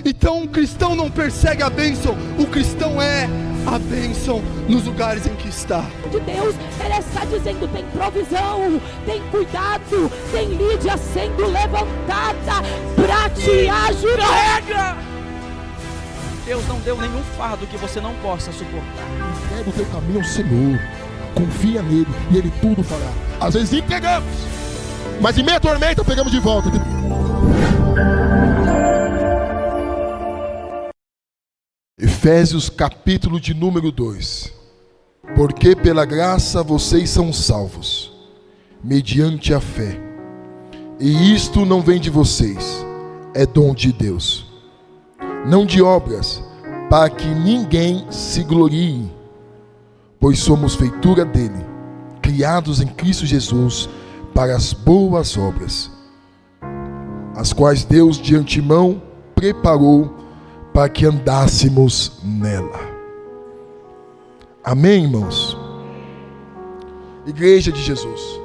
Então o cristão não persegue a bênção, o cristão é a bênção nos lugares em que está. De Deus, Ele está dizendo: tem provisão, tem cuidado, tem Lídia sendo levantada para te ajudar. Deus não deu nenhum fardo que você não possa suportar. Entrega o teu caminho ao Senhor, confia nele e Ele tudo fará. Às vezes entregamos, mas em meia tormenta pegamos de volta. Efésios capítulo de número 2. Porque pela graça vocês são salvos, mediante a fé. E isto não vem de vocês, é dom de Deus. Não de obras, para que ninguém se glorie. Pois somos feitura dele, criados em Cristo Jesus, para as boas obras, as quais Deus de antemão preparou para que andássemos nela. Amém, irmãos? Igreja de Jesus,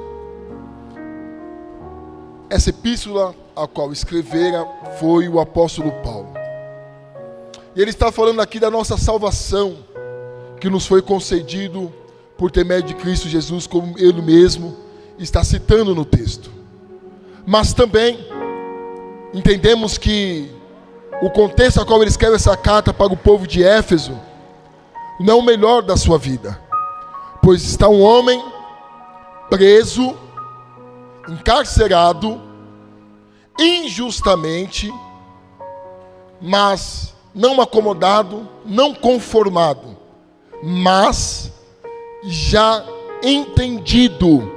essa epístola a qual escrevera foi o apóstolo Paulo. E ele está falando aqui da nossa salvação, que nos foi concedido por intermédio de Cristo Jesus, como ele mesmo está citando no texto. Mas também entendemos que o contexto a qual ele escreve essa carta para o povo de Éfeso não é o melhor da sua vida, pois está um homem preso, encarcerado, injustamente, mas não acomodado, não conformado, mas já entendido,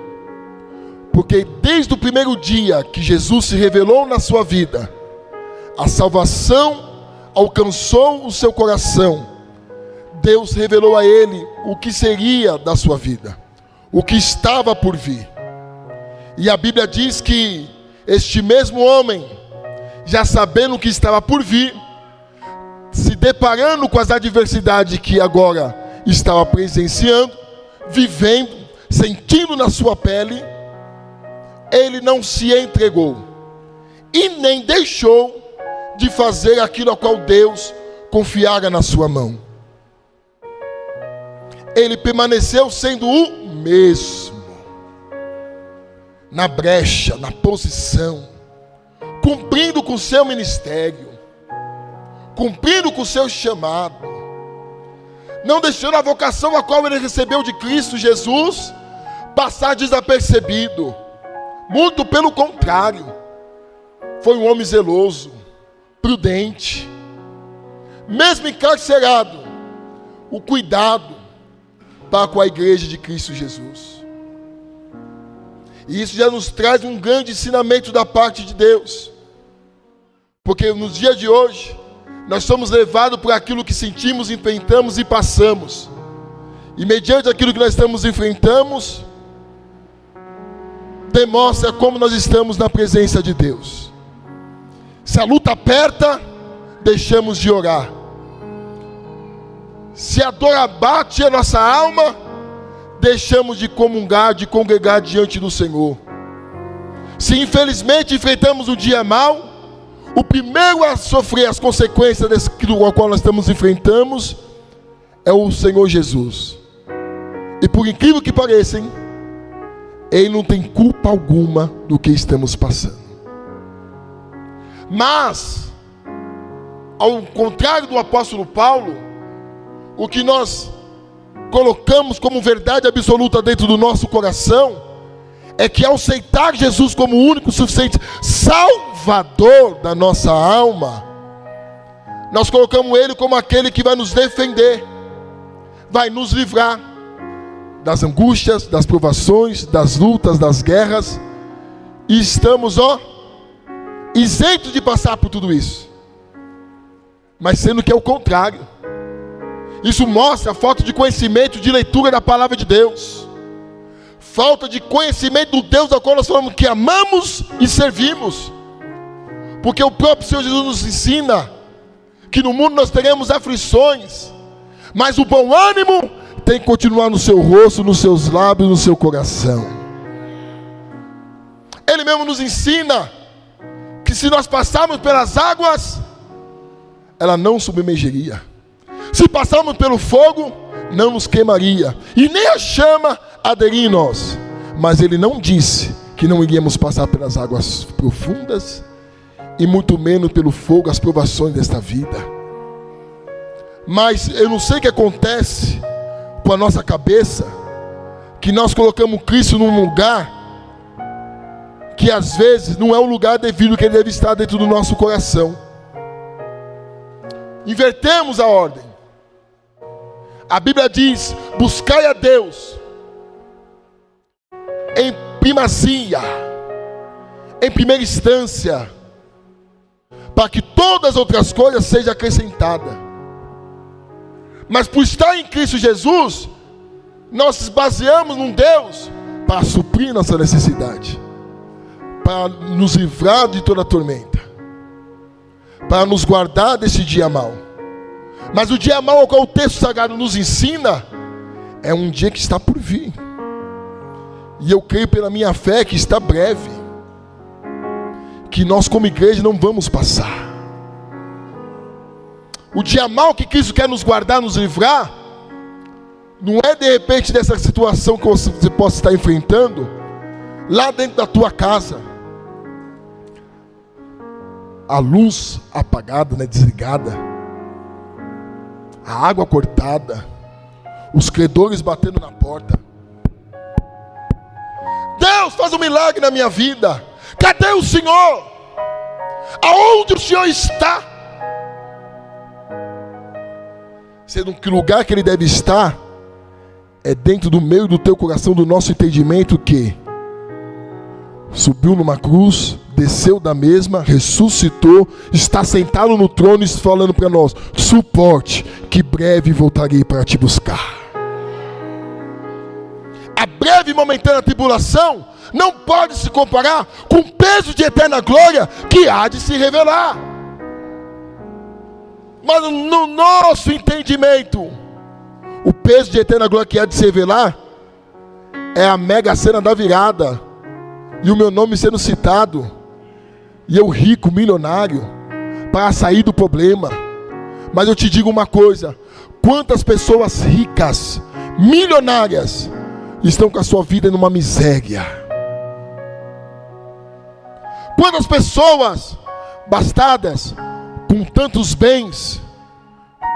porque desde o primeiro dia que Jesus se revelou na sua vida, a salvação alcançou o seu coração. Deus revelou a ele o que seria da sua vida, o que estava por vir. E a Bíblia diz que este mesmo homem, já sabendo o que estava por vir, se deparando com as adversidades que agora estava presenciando, vivendo, sentindo na sua pele, ele não se entregou e nem deixou de fazer aquilo a qual Deus confiara na sua mão. Ele permaneceu sendo o mesmo, na brecha, na posição, cumprindo com o seu ministério, cumprindo com o seu chamado, não deixando a vocação a qual ele recebeu de Cristo Jesus passar desapercebido. Muito pelo contrário, foi um homem zeloso, prudente, mesmo encarcerado, o cuidado para com a igreja de Cristo Jesus. E isso já nos traz um grande ensinamento da parte de Deus, porque nos dias de hoje nós somos levados por aquilo que sentimos, enfrentamos e passamos, e mediante aquilo que nós enfrentamos, demonstra como nós estamos na presença de Deus. Se a luta aperta, deixamos de orar. Se a dor abate a nossa alma, deixamos de comungar, de congregar diante do Senhor. Se infelizmente enfrentamos um dia mau, o primeiro a sofrer as consequências daquilo ao qual nós enfrentamos é o Senhor Jesus. E por incrível que pareça, Ele não tem culpa alguma do que estamos passando. Mas, ao contrário do apóstolo Paulo, o que nós colocamos como verdade absoluta dentro do nosso coração é que ao aceitar Jesus como o único suficiente Salvador da nossa alma, nós colocamos Ele como aquele que vai nos defender, vai nos livrar das angústias, das provações, das lutas, das guerras, e estamos isentos de passar por tudo isso. Mas sendo que é o contrário. Isso mostra a falta de conhecimento, de leitura da palavra de Deus, falta de conhecimento do Deus ao qual nós falamos que amamos e servimos. Porque o próprio Senhor Jesus nos ensina que no mundo nós teremos aflições, mas o bom ânimo tem que continuar no seu rosto, nos seus lábios, no seu coração. Ele mesmo nos ensina que se nós passarmos pelas águas, ela não submergeria. Se passarmos pelo fogo, não nos queimaria, e nem a chama aderiria em nós. Mas ele não disse que não iríamos passar pelas águas profundas, e muito menos pelo fogo, as provações desta vida. Mas eu não sei o que acontece com a nossa cabeça, que nós colocamos Cristo num lugar que às vezes não é o lugar devido que ele deve estar dentro do nosso coração. Invertemos a ordem. A Bíblia diz: buscai a Deus em primazia, em primeira instância, para que todas as outras coisas sejam acrescentadas. Mas por estar em Cristo Jesus, nós baseamos num Deus para suprir nossa necessidade, para nos livrar de toda tormenta, para nos guardar desse dia mau. Mas o dia mau ao qual o texto sagrado nos ensina é um dia que está por vir. E eu creio pela minha fé que está breve, que nós como igreja não vamos passar. O dia mau que Cristo quer nos guardar, nos livrar, não é de repente dessa situação que você possa estar enfrentando lá dentro da tua casa, a luz apagada, desligada, a água cortada, os credores batendo na porta. Deus, faz um milagre na minha vida. Cadê o Senhor? Aonde o Senhor está? Sendo que o lugar que Ele deve estar é dentro do meio do teu coração, do nosso entendimento, que subiu numa cruz, desceu da mesma, ressuscitou, está sentado no trono e falando para nós: suporte, que breve voltarei para te buscar. A breve e momentânea tribulação não pode se comparar com o peso de eterna glória que há de se revelar. Mas no nosso entendimento, o peso de eterna glória que há de se revelar é a mega cena da virada, e o meu nome sendo citado, e eu rico, milionário, para sair do problema. Mas eu te digo uma coisa: quantas pessoas ricas, milionárias, estão com a sua vida numa miséria? Quantas pessoas bastadas, com tantos bens,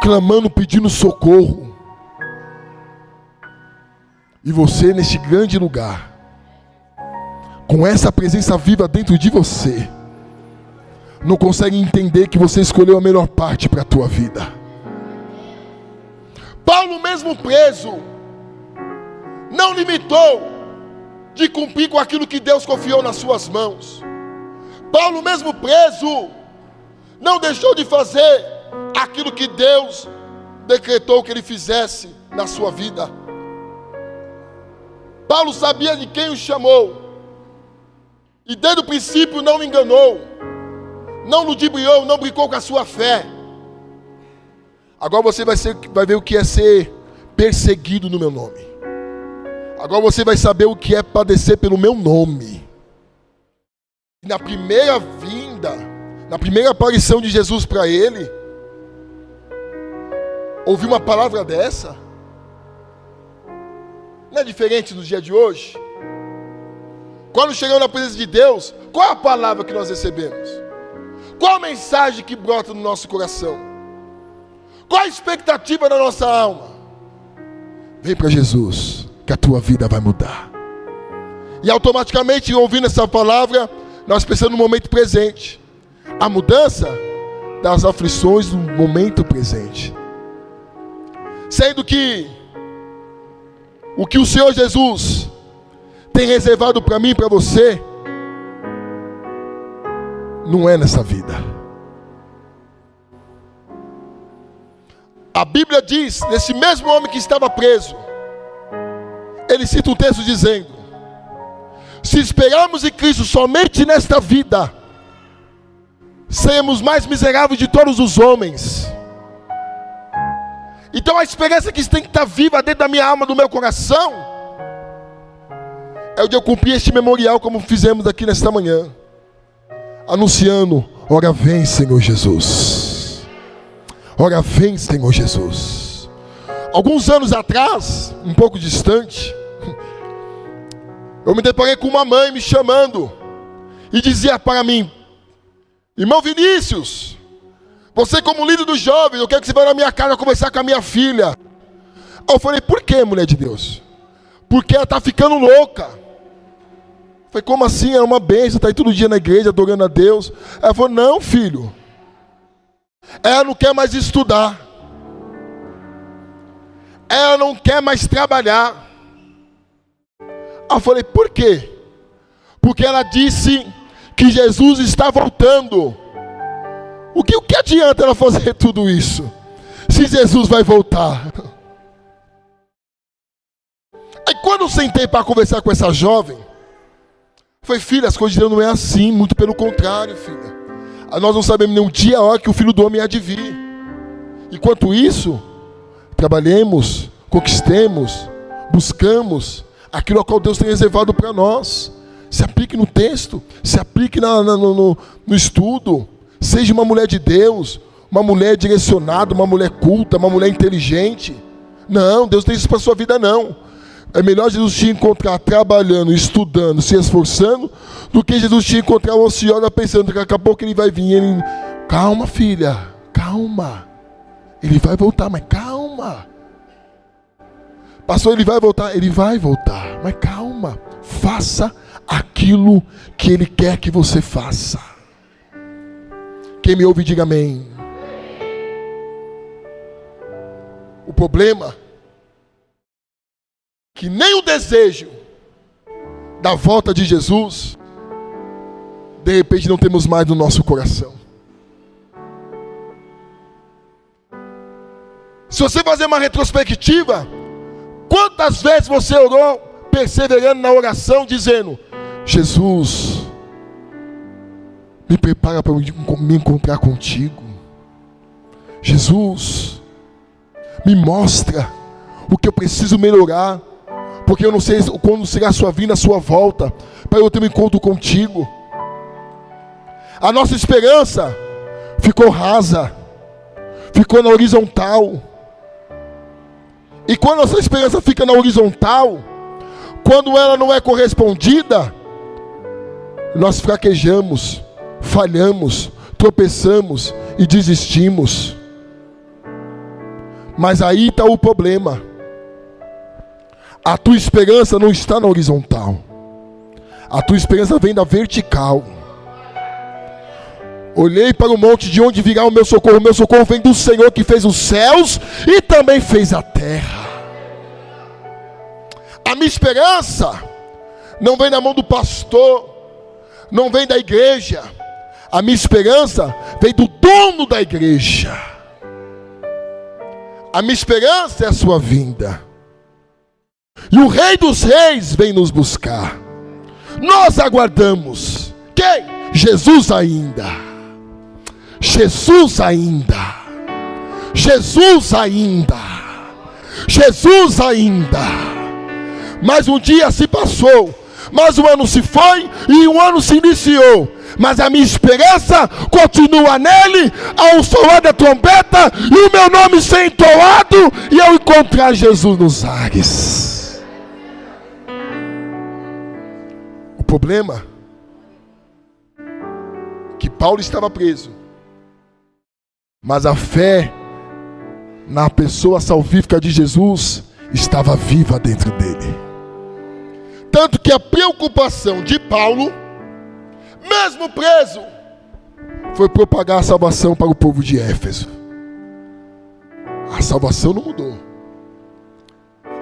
clamando, pedindo socorro? E você neste grande lugar, com essa presença viva dentro de você, não consegue entender que você escolheu a melhor parte para a tua vida. Paulo, mesmo preso, não limitou de cumprir com aquilo que Deus confiou nas suas mãos. Paulo, mesmo preso, não deixou de fazer aquilo que Deus decretou que ele fizesse na sua vida. Paulo sabia de quem o chamou, e desde o princípio não o enganou, não ludibriou, não brincou com a sua fé. Agora você vai ver o que é ser perseguido no meu nome. Agora você vai saber o que é padecer pelo meu nome. Na primeira vinda, na primeira aparição de Jesus para ele, ouvir uma palavra dessa não é diferente no dia de hoje? Quando chegamos na presença de Deus, qual é a palavra que nós recebemos? Qual a mensagem que brota no nosso coração? Qual a expectativa da nossa alma? Vem para Jesus, que a tua vida vai mudar. E automaticamente, ouvindo essa palavra, nós pensamos no momento presente. A mudança das aflições no momento presente. Sendo que o que o Senhor Jesus tem reservado para mim e para você, não é nessa vida. A Bíblia diz, nesse mesmo homem que estava preso, ele cita um texto dizendo: se esperarmos em Cristo somente nesta vida, seremos mais miseráveis de todos os homens. Então a esperança que tem que estar viva dentro da minha alma, do meu coração, é o de eu cumprir este memorial como fizemos aqui nesta manhã, anunciando: ora vem, Senhor Jesus. Ora vem, Senhor Jesus. Alguns anos atrás, um pouco distante, eu me deparei com uma mãe me chamando e dizia para mim: irmão Vinícius, você como líder dos jovens, eu quero que você vá na minha casa conversar com a minha filha. Eu falei: por que, mulher de Deus? Porque ela está ficando louca. Eu falei: como assim? É uma bênção, está aí todo dia na igreja adorando a Deus. Ela falou: não, filho, ela não quer mais estudar, ela não quer mais trabalhar. Eu falei: por quê? Porque ela disse que Jesus está voltando. O que adianta ela fazer tudo isso, se Jesus vai voltar? Aí quando eu sentei para conversar com essa jovem, falei: filha, as coisas de Deus não é assim, muito pelo contrário, filha. Nós não sabemos nem o dia e a hora que o Filho do Homem há de vir. Enquanto isso, trabalhemos, conquistemos, buscamos aquilo ao qual Deus tem reservado para nós. Se aplique no texto, se aplique no estudo. Seja uma mulher de Deus, uma mulher direcionada, uma mulher culta, uma mulher inteligente. Não, Deus tem isso para a sua vida, não. É melhor Jesus te encontrar trabalhando, estudando, se esforçando, do que Jesus te encontrar ociosa pensando que daqui a pouco ele vai vir. Ele... calma, filha, calma. Ele vai voltar, mas calma. Pastor, ele vai voltar, mas calma. Faça aquilo que ele quer que você faça. Quem me ouve, diga amém. O problema é que nem o desejo da volta de Jesus, de repente não temos mais no nosso coração. Se você fazer uma retrospectiva, quantas vezes você orou perseverando na oração, dizendo: Jesus, me prepara para me encontrar contigo. Jesus, me mostra o que eu preciso melhorar, porque eu não sei quando será a sua vinda, a sua volta, para eu ter um encontro contigo. A nossa esperança ficou rasa, ficou na horizontal. E quando a nossa esperança fica na horizontal, quando ela não é correspondida, nós fraquejamos, falhamos, tropeçamos e desistimos. Mas aí está o problema. A tua esperança não está na horizontal. A tua esperança vem da vertical. Olhei para o monte, de onde virá o meu socorro? O meu socorro vem do Senhor que fez os céus e também fez a terra. A minha esperança não vem na mão do pastor, não vem da igreja. A minha esperança vem do dono da igreja. A minha esperança é a sua vinda. E o Rei dos Reis vem nos buscar. Nós aguardamos. Quem? Jesus ainda. Jesus ainda. Jesus ainda. Jesus ainda. Mais um dia se passou, mais um ano se foi e um ano se iniciou. Mas a minha esperança continua nele, ao soar da trombeta e o meu nome ser entoado e eu encontrar Jesus nos ares. O problema é que Paulo estava preso, mas a fé na pessoa salvífica de Jesus estava viva dentro dele. Tanto que a preocupação de Paulo, mesmo preso, foi propagar a salvação para o povo de Éfeso. A salvação não mudou.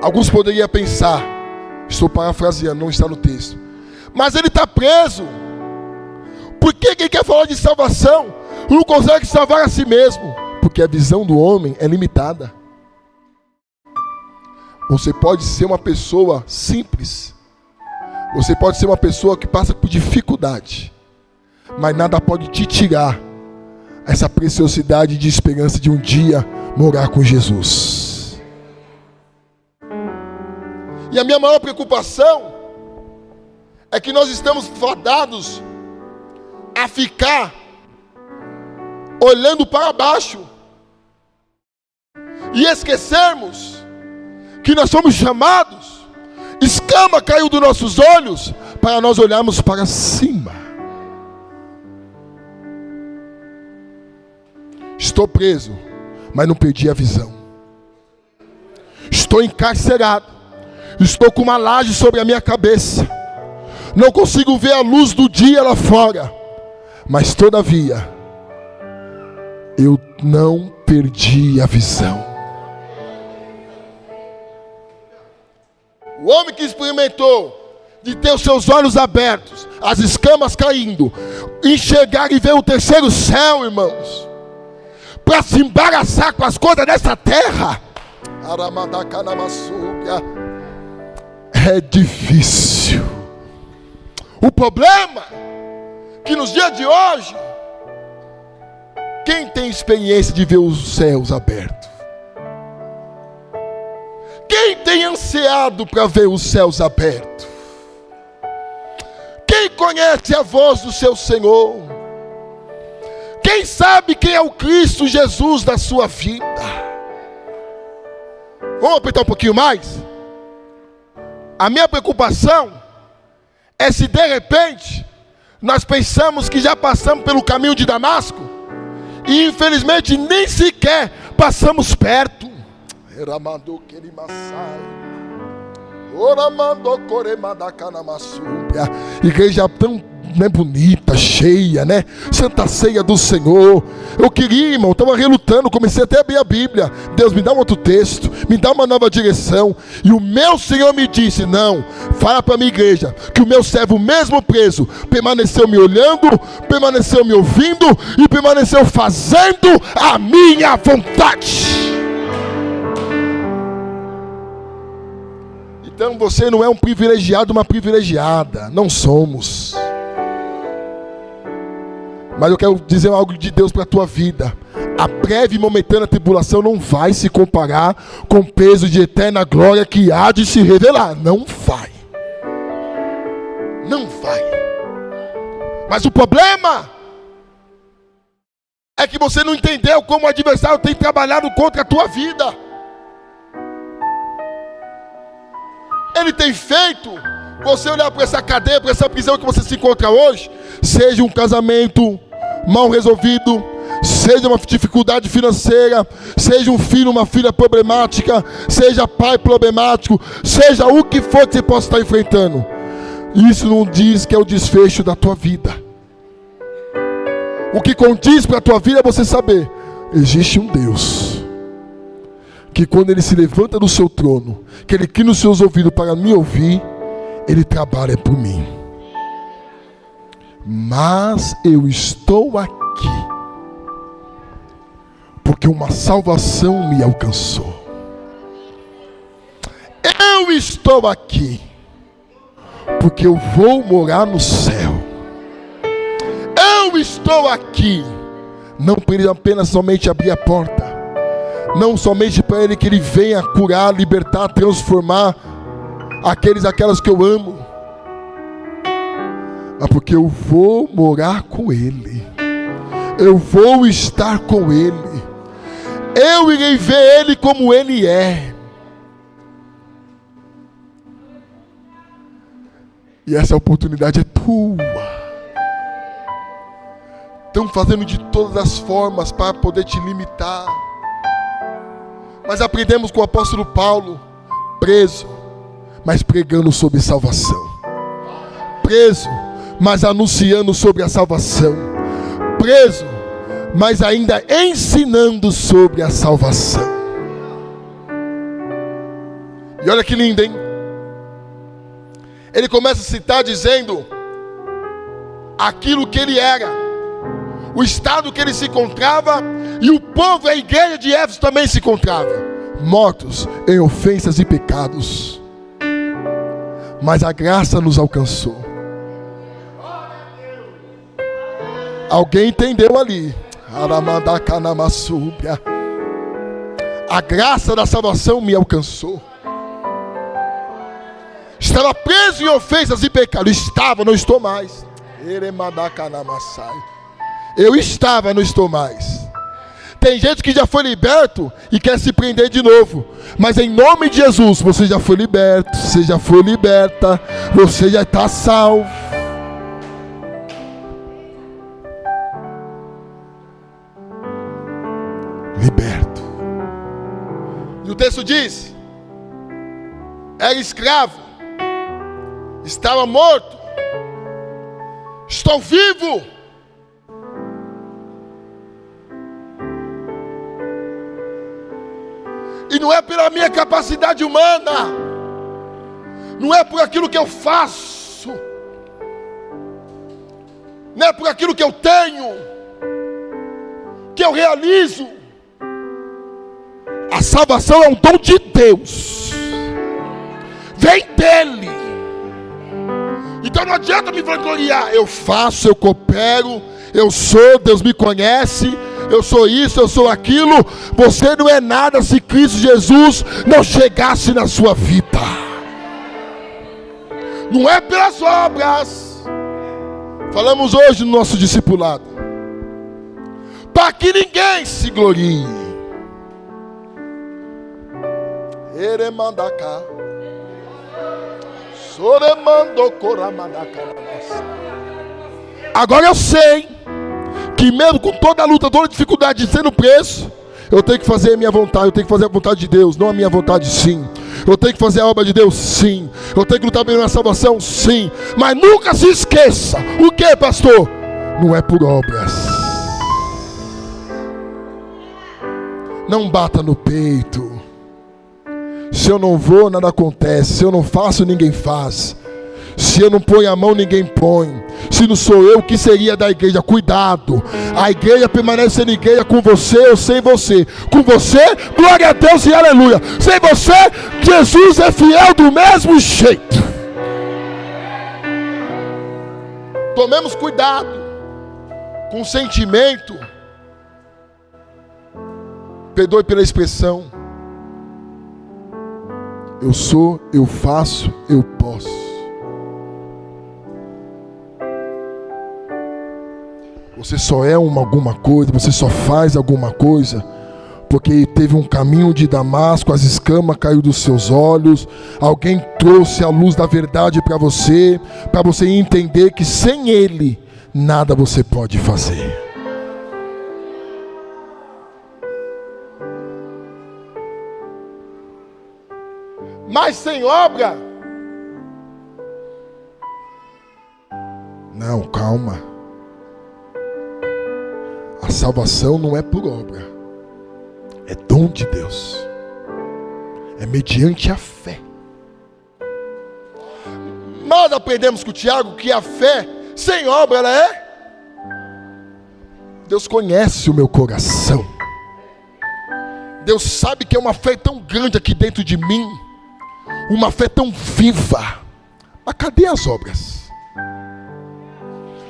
Alguns poderiam pensar, estou parafraseando, não está no texto, mas ele está preso. Por que quem quer falar de salvação não consegue salvar a si mesmo? Porque a visão do homem é limitada. Você pode ser uma pessoa simples, você pode ser uma pessoa que passa por dificuldade, mas nada pode te tirar essa preciosidade de esperança de um dia morar com Jesus. E a minha maior preocupação é que nós estamos fadados a ficar olhando para baixo e esquecermos que nós somos chamados, escama caiu dos nossos olhos, para nós olharmos para cima. Estou preso, mas não perdi a visão. Estou encarcerado, estou com uma laje sobre a minha cabeça, não consigo ver a luz do dia lá fora, mas todavia eu não perdi a visão. O homem que experimentou de ter os seus olhos abertos, as escamas caindo, enxergar e ver o terceiro céu, irmãos, para se embaraçar com as coisas dessa terra, é difícil. O problema é que nos dias de hoje, quem tem experiência de ver os céus abertos? Quem tem ansiado para ver os céus abertos? Quem conhece a voz do seu Senhor? Quem sabe quem é o Cristo Jesus da sua vida? Vamos apertar um pouquinho mais? A minha preocupação é se de repente nós pensamos que já passamos pelo caminho de Damasco e infelizmente nem sequer passamos perto. Igreja tão bonita, cheia, né? Santa Ceia do Senhor. Eu queria, irmão, estava relutando, comecei até a abrir a Bíblia. Deus, me dá um outro texto, me dá uma nova direção. E o meu Senhor me disse: não, fala para a minha igreja que o meu servo, mesmo preso, permaneceu me olhando, permaneceu me ouvindo e permaneceu fazendo a minha vontade. Então você não é um privilegiado, uma privilegiada. Não somos. Mas eu quero dizer algo de Deus para a tua vida. A breve e momentânea tribulação não vai se comparar com o peso de eterna glória que há de se revelar. Não vai. Não vai. Mas o problema é que você não entendeu como o adversário tem trabalhado contra a tua vida. Ele tem feito você olhar para essa cadeia, para essa prisão que você se encontra hoje, seja um casamento mal resolvido, seja uma dificuldade financeira, seja um filho, uma filha problemática, seja pai problemático, seja o que for que você possa estar enfrentando. Isso não diz que é o desfecho da tua vida. O que condiz para a tua vida é você saber: existe um Deus que quando Ele se levanta do seu trono, que Ele cria nos seus ouvidos para me ouvir, Ele trabalha por mim. Mas eu estou aqui porque uma salvação me alcançou. Eu estou aqui porque eu vou morar no céu. Eu estou aqui não para Ele apenas somente abrir a porta, não somente para Ele que Ele venha curar, libertar, transformar aquelas que eu amo, mas porque eu vou morar com Ele, eu vou estar com Ele, eu irei ver Ele como Ele é. E essa oportunidade é tua. Estão fazendo de todas as formas para poder te limitar. Mas aprendemos com o apóstolo Paulo, preso, mas pregando sobre salvação. Preso, mas anunciando sobre a salvação. Preso, mas ainda ensinando sobre a salvação. E olha que lindo, hein? Ele começa a citar dizendo aquilo que ele era, o estado que ele se encontrava, e o povo, a igreja de Éfeso também se encontrava, mortos em ofensas e pecados. Mas a graça nos alcançou. Alguém entendeu ali? A graça da salvação me alcançou. Estava preso em ofensas e pecados. Estava, não estou mais. Eu estava, não estou mais. Tem gente que já foi liberto e quer se prender de novo. Mas em nome de Jesus, você já foi liberto, você já foi liberta, você já está salvo. Liberto. E o texto diz: era escravo, estava morto, estou vivo. E não é pela minha capacidade humana, não é por aquilo que eu faço, não é por aquilo que eu tenho, que eu realizo. A salvação é um dom de Deus, vem dele. Então não adianta me vangloriar. Eu faço, eu coopero, eu sou, Deus me conhece, eu sou isso, eu sou aquilo. Você não é nada se Cristo Jesus não chegasse na sua vida. Não é pelas obras. Falamos hoje no nosso discipulado, para que ninguém se glorie. Eremandaka Soremando Koramadaka. Agora eu sei que mesmo com toda a luta, toda a dificuldade de ser no preço, eu tenho que fazer a minha vontade, eu tenho que fazer a vontade de Deus, não a minha vontade, sim. Eu tenho que fazer a obra de Deus, sim. Eu tenho que lutar pela minha salvação, sim. Mas nunca se esqueça, o que, pastor? Não é por obras. Não bata no peito. Se eu não vou, nada acontece. Se eu não faço, ninguém faz. Se eu não ponho a mão, ninguém põe. Se não sou eu, o que seria da igreja? Cuidado. A igreja permanece sendo igreja com você ou sem você. Com você, glória a Deus e aleluia. Sem você, Jesus é fiel do mesmo jeito. Tomemos cuidado com o sentimento. Perdoe pela expressão. Eu sou, eu faço, eu posso. Você só é alguma coisa, você só faz alguma coisa porque teve um caminho de Damasco, as escamas caíram dos seus olhos, alguém trouxe a luz da verdade para você entender que sem Ele, nada você pode fazer. Mas sem obra? Não, calma. A salvação não é por obra. É dom de Deus. É mediante a fé. Nós aprendemos com o Tiago que a fé sem obra ela é. Deus conhece o meu coração. Deus sabe que é uma fé tão grande aqui dentro de mim. Uma fé tão viva. Mas cadê as obras?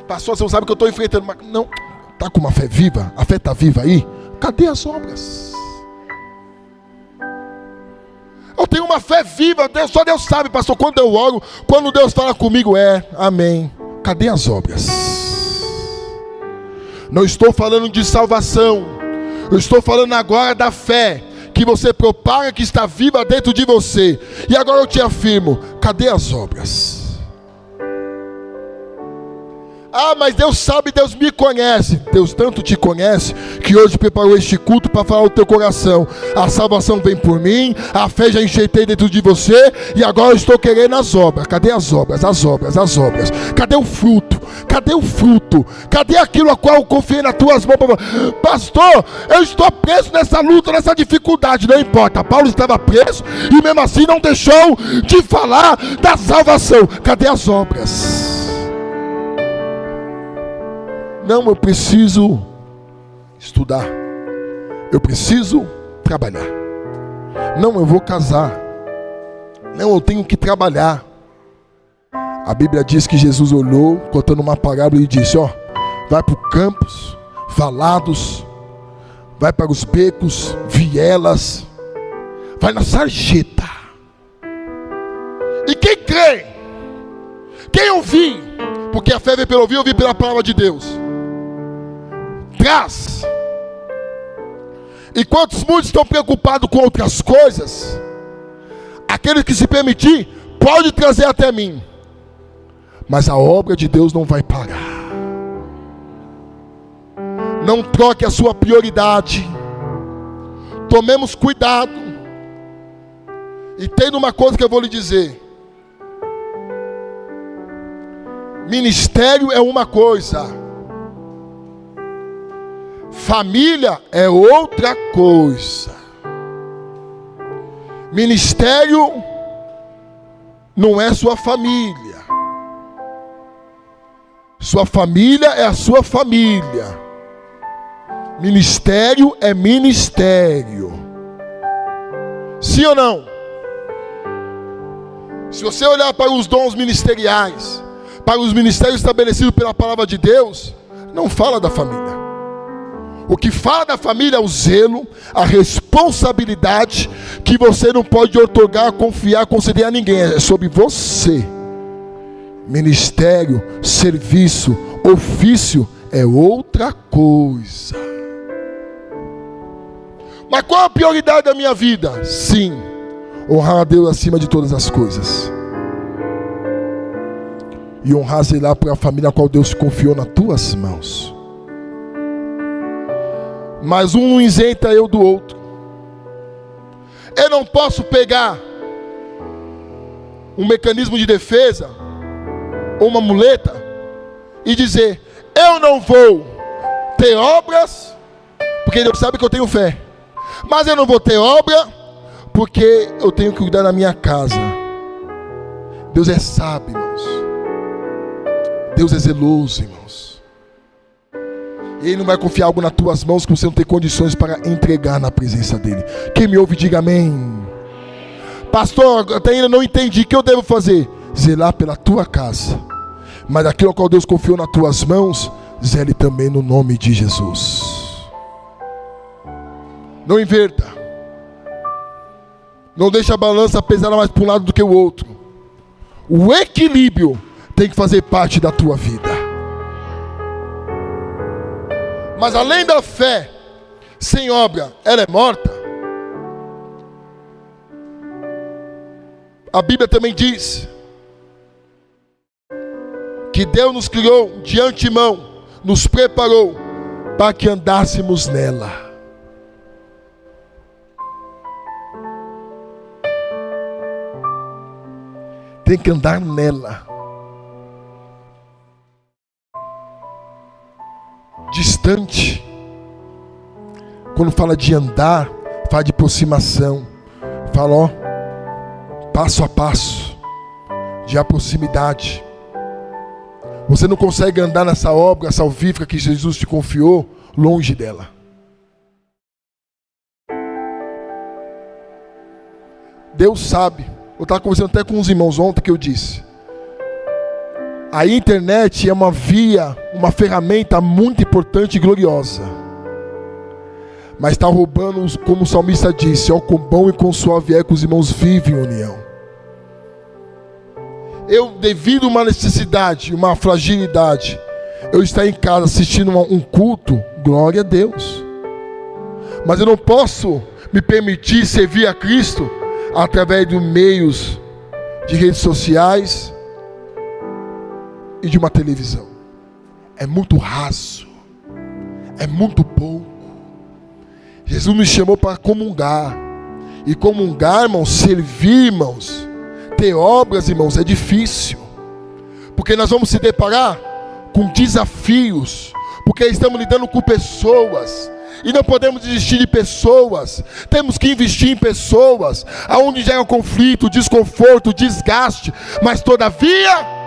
Pastor, você não sabe que eu estou enfrentando. Mas não, está com uma fé viva? A fé está viva aí? Cadê as obras? Eu tenho uma fé viva. Só Deus sabe, pastor, quando eu oro, quando Deus fala comigo, amém. Cadê as obras? Não estou falando de salvação. Eu estou falando agora da fé que você propaga, que está viva dentro de você. E agora eu te afirmo, cadê as obras? Mas Deus sabe, Deus me conhece. Deus tanto te conhece que hoje preparou este culto para falar o teu coração. A salvação vem por mim, a fé já enxertei dentro de você, e agora eu estou querendo as obras. Cadê as obras? As obras, as obras. Cadê o fruto? Cadê o fruto? Cadê aquilo a qual eu confiei nas tuas mãos? Pastor, eu estou preso nessa luta, nessa dificuldade. Não importa, Paulo estava preso e mesmo assim não deixou de falar da salvação. Cadê as obras? Não, eu preciso estudar. Eu preciso trabalhar. Não, eu vou casar. Não, eu tenho que trabalhar. A Bíblia diz que Jesus olhou, contando uma parábola, e disse: vai para o campos, valados, vai para os becos, vielas, vai na sarjeta. E quem crê, quem ouvir, porque a fé vem pelo ouvir pela palavra de Deus, traz Enquanto muitos estão preocupados com outras coisas, aquele que se permitir, pode trazer até mim. Mas a obra de Deus não vai parar. Não troque a sua prioridade. Tomemos cuidado. E tem uma coisa que eu vou lhe dizer. Ministério é uma coisa. Família é outra coisa. Ministério não é sua família. Sua família é a sua família. Ministério é ministério. Sim ou não? Se você olhar para os dons ministeriais, para os ministérios estabelecidos pela palavra de Deus, não fala da família. O que fala da família é o zelo, a responsabilidade que você não pode outorgar, confiar, conceder a ninguém. É sobre você. Ministério, serviço, ofício é outra coisa. Mas qual a prioridade da minha vida? Sim, honrar a Deus acima de todas as coisas. E honrar, zelar por a família a qual Deus confiou nas tuas mãos. Mas um não isenta eu do outro. Eu não posso pegar um mecanismo de defesa ou uma muleta e dizer: eu não vou ter obras porque Deus sabe que eu tenho fé, mas eu não vou ter obra porque eu tenho que cuidar da minha casa. Deus é sábio, irmãos. Deus é zeloso, irmãos. Ele não vai confiar algo nas tuas mãos que você não tem condições para entregar na presença dele. Quem me ouve, diga amém. Pastor, até ainda não entendi. O que eu devo fazer? Zelar pela tua casa. Mas aquilo ao qual Deus confiou nas tuas mãos, zele também no nome de Jesus. Não inverta. Não deixe a balança pesar mais para um lado do que o outro. O equilíbrio tem que fazer parte da tua vida. Mas além da fé, sem obra, ela é morta. A Bíblia também diz que Deus nos criou de antemão, nos preparou para que andássemos nela. Tem que andar nela. Distante. Quando fala de andar, fala de aproximação. Fala, ó, passo a passo, de proximidade. Você não consegue andar nessa obra salvífica que Jesus te confiou longe dela. Deus sabe. Eu estava conversando até com uns irmãos ontem que eu disse: a internet é uma via, uma ferramenta muito importante e gloriosa. Mas está roubando, como o salmista disse: ó, quão bom e quão suave é que os irmãos vivem em união. Eu, devido a uma necessidade, uma fragilidade, eu estar em casa assistindo um culto, glória a Deus. Mas eu não posso me permitir servir a Cristo através de meios de redes sociais e de uma televisão. É muito raso, é muito pouco. Jesus nos chamou para comungar. E comungar, irmãos, servir, irmãos, ter obras, irmãos, é difícil. Porque nós vamos se deparar com desafios. Porque estamos lidando com pessoas. E não podemos desistir de pessoas. Temos que investir em pessoas. Aonde gera conflito, desconforto, desgaste. Mas todavia,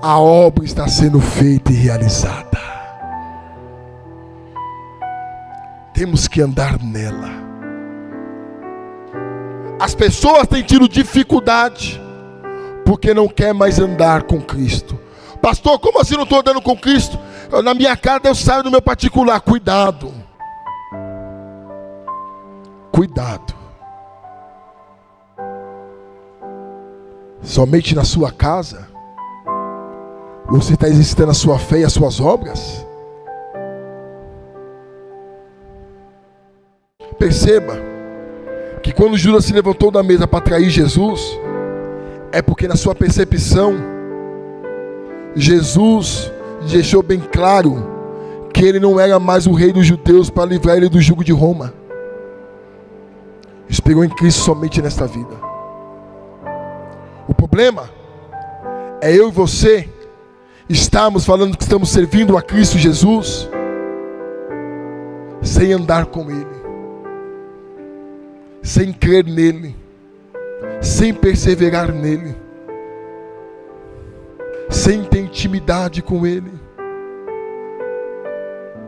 a obra está sendo feita e realizada. Temos que andar nela. As pessoas têm tido dificuldade porque não quer mais andar com Cristo. Pastor, como assim não estou andando com Cristo? Na minha casa Deus sabe do meu particular. Cuidado. Cuidado. Somente na sua casa você está exercitando a sua fé e as suas obras? Perceba que quando Judas se levantou da mesa para trair Jesus, é porque na sua percepção, Jesus deixou bem claro que ele não era mais o rei dos judeus para livrar ele do jugo de Roma. Esperou em Cristo somente nesta vida. O problema é eu e você estarmos falando que estamos servindo a Cristo Jesus sem andar com Ele, sem crer nele, sem perseverar nele, sem ter intimidade com Ele,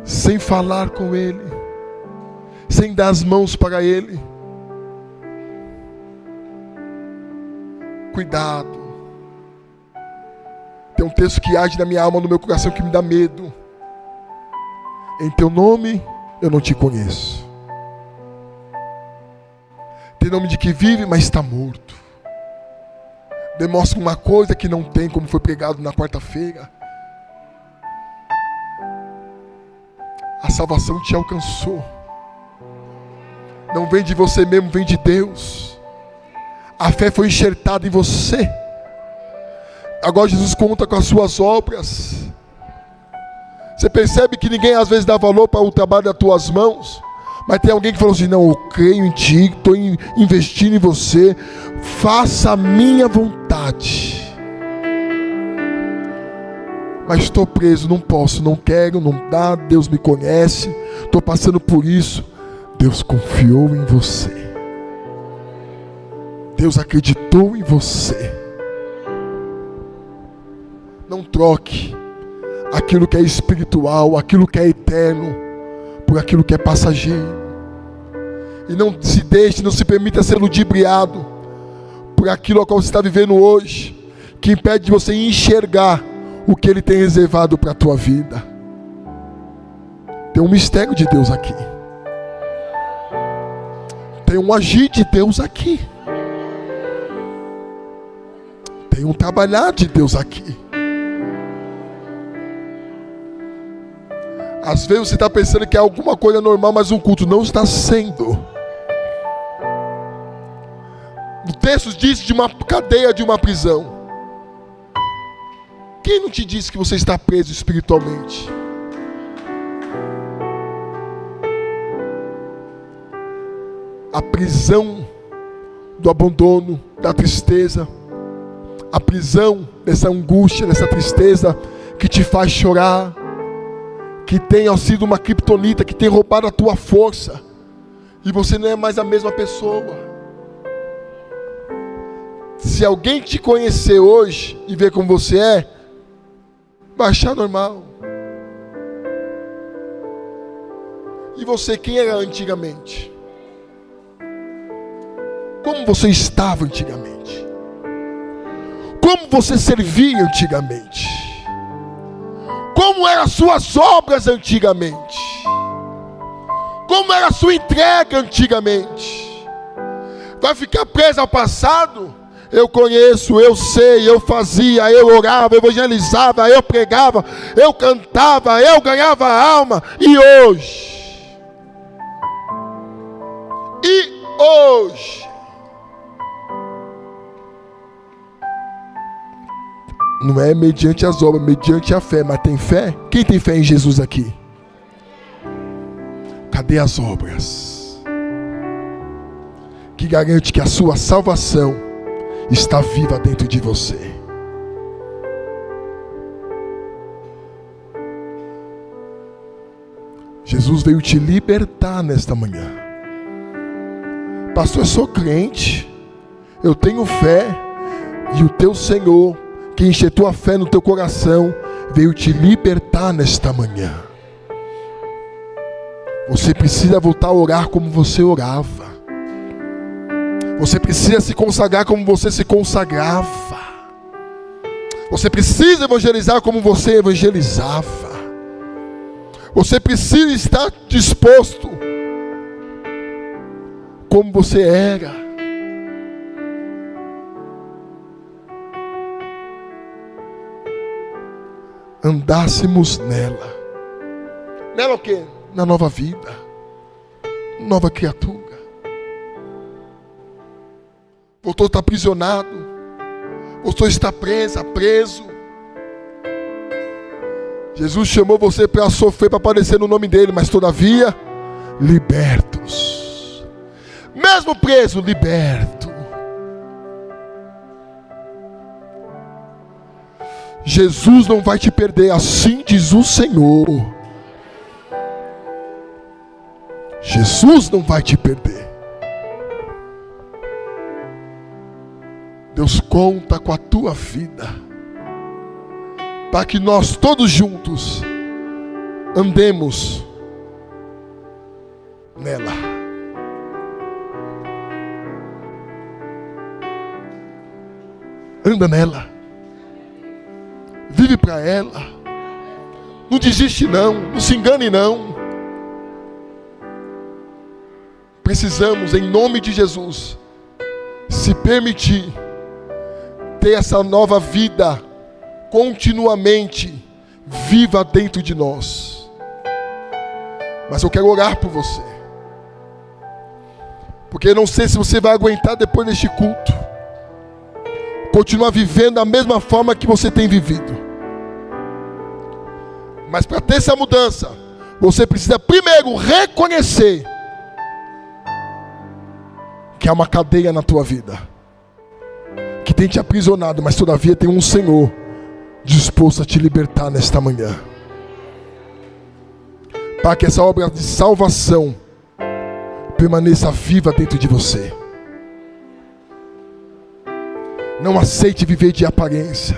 sem falar com Ele, sem dar as mãos para Ele. Cuidado. Tem um texto que age na minha alma, no meu coração, que me dá medo. Em teu nome eu não te conheço. Tem nome de que vive, mas está morto. Demonstra uma coisa que não tem, como foi pregado na quarta-feira. A salvação te alcançou. Não vem de você mesmo, vem de Deus. A fé foi enxertada em você. Agora Jesus conta com as suas obras. Você percebe que ninguém às vezes dá valor para o trabalho das tuas mãos, mas tem alguém que falou assim: não, eu creio em ti, estou investindo em você, faça a minha vontade. Mas estou preso, não posso, não quero, não dá, Deus me conhece, estou passando por isso. Deus confiou em você. Deus acreditou em você. Não troque aquilo que é espiritual, aquilo que é eterno, por aquilo que é passageiro. E não se deixe, não se permita ser ludibriado por aquilo ao qual você está vivendo hoje, que impede de você enxergar o que Ele tem reservado para a tua vida. Tem um mistério de Deus aqui. Tem um agir de Deus aqui. Tem um trabalhar de Deus aqui. Às vezes você está pensando que é alguma coisa normal, mas um culto não está sendo. O texto diz de uma cadeia, de uma prisão. Quem não te disse que você está preso espiritualmente? A prisão do abandono, da tristeza, a prisão dessa angústia, dessa tristeza que te faz chorar, que tenha sido uma criptonita, que tem roubado a tua força, e você não é mais a mesma pessoa. Se alguém te conhecer hoje e ver como você é, vai achar normal. E você, quem era antigamente? Como você estava antigamente? Como você servia antigamente? Como eram as suas obras antigamente? Como era a sua entrega antigamente? Vai ficar preso ao passado? Eu conheço, eu sei, eu fazia, eu orava, eu evangelizava, eu pregava, eu cantava, eu ganhava alma. E hoje? Não é mediante as obras, mediante a fé. Mas tem fé? Quem tem fé em Jesus aqui? Cadê as obras? Que garante que a sua salvação está viva dentro de você. Jesus veio te libertar nesta manhã. Pastor, eu sou crente, eu tenho fé, e o teu Senhor, que enxertou a fé no teu coração, veio te libertar nesta manhã. Você precisa voltar a orar como você orava. Você precisa se consagrar como você se consagrava. Você precisa evangelizar como você evangelizava. Você precisa estar disposto como você era. Andássemos nela. Nela o quê? Na nova vida. nova criatura. Voltou a estar aprisionado. Voltou a estar preso. Jesus chamou você para sofrer, para aparecer no nome dele, mas todavia, libertos. Mesmo preso, liberto. Jesus não vai te perder, assim diz o Senhor. Jesus não vai te perder. Deus conta com a tua vida, para que nós todos juntos andemos nela. Anda nela. Vive para ela. Não desiste não. Não se engane não. Precisamos, em nome de Jesus, se permitir ter essa nova vida continuamente viva dentro de nós. Mas eu quero orar por você, porque eu não sei se você vai aguentar depois deste culto continuar vivendo da mesma forma que você tem vivido. Mas para ter essa mudança, você precisa primeiro reconhecer que há uma cadeia na tua vida que tem te aprisionado, mas todavia tem um Senhor disposto a te libertar nesta manhã, para que essa obra de salvação permaneça viva dentro de você. Não aceite viver de aparência.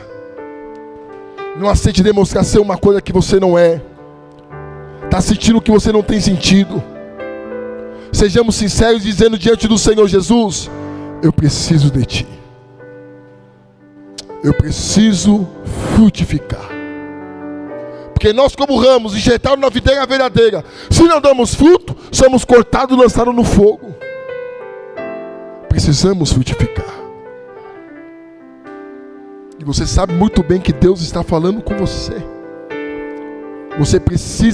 Não aceite demonstrar ser uma coisa que você não é. Está sentindo que você não tem sentido. Sejamos sinceros dizendo diante do Senhor: Jesus, eu preciso de Ti. Eu preciso frutificar. Porque nós, como ramos injetados na videira verdadeira, se não damos fruto, somos cortados e lançados no fogo. Precisamos frutificar. E você sabe muito bem que Deus está falando com você. Você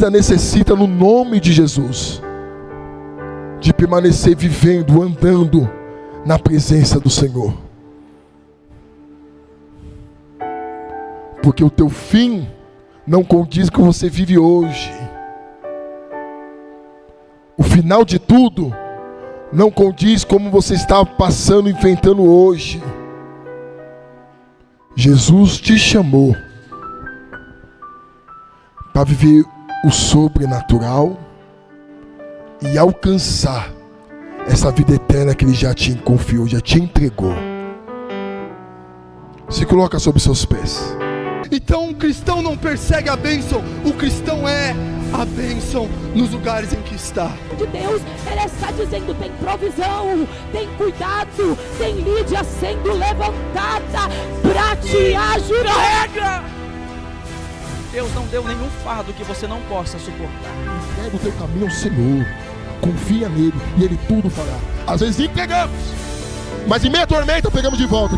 necessita, no nome de Jesus, de permanecer vivendo, andando na presença do Senhor. Porque o teu fim não condiz com o que você vive hoje. O final de tudo não condiz como você está passando, enfrentando hoje. Jesus te chamou para viver o sobrenatural e alcançar essa vida eterna que Ele já te confiou, já te entregou. Se coloca sobre seus pés. Então o cristão não persegue a bênção, o cristão é a bênção nos lugares em que está. De Deus, Ele está dizendo: tem provisão, tem cuidado, tem Lídia sendo levantada para te ajudar. Deus não deu nenhum fardo que você não possa suportar. Entrega o teu caminho ao Senhor, confia nele e Ele tudo fará. Às vezes entregamos, mas em meia tormenta pegamos de volta.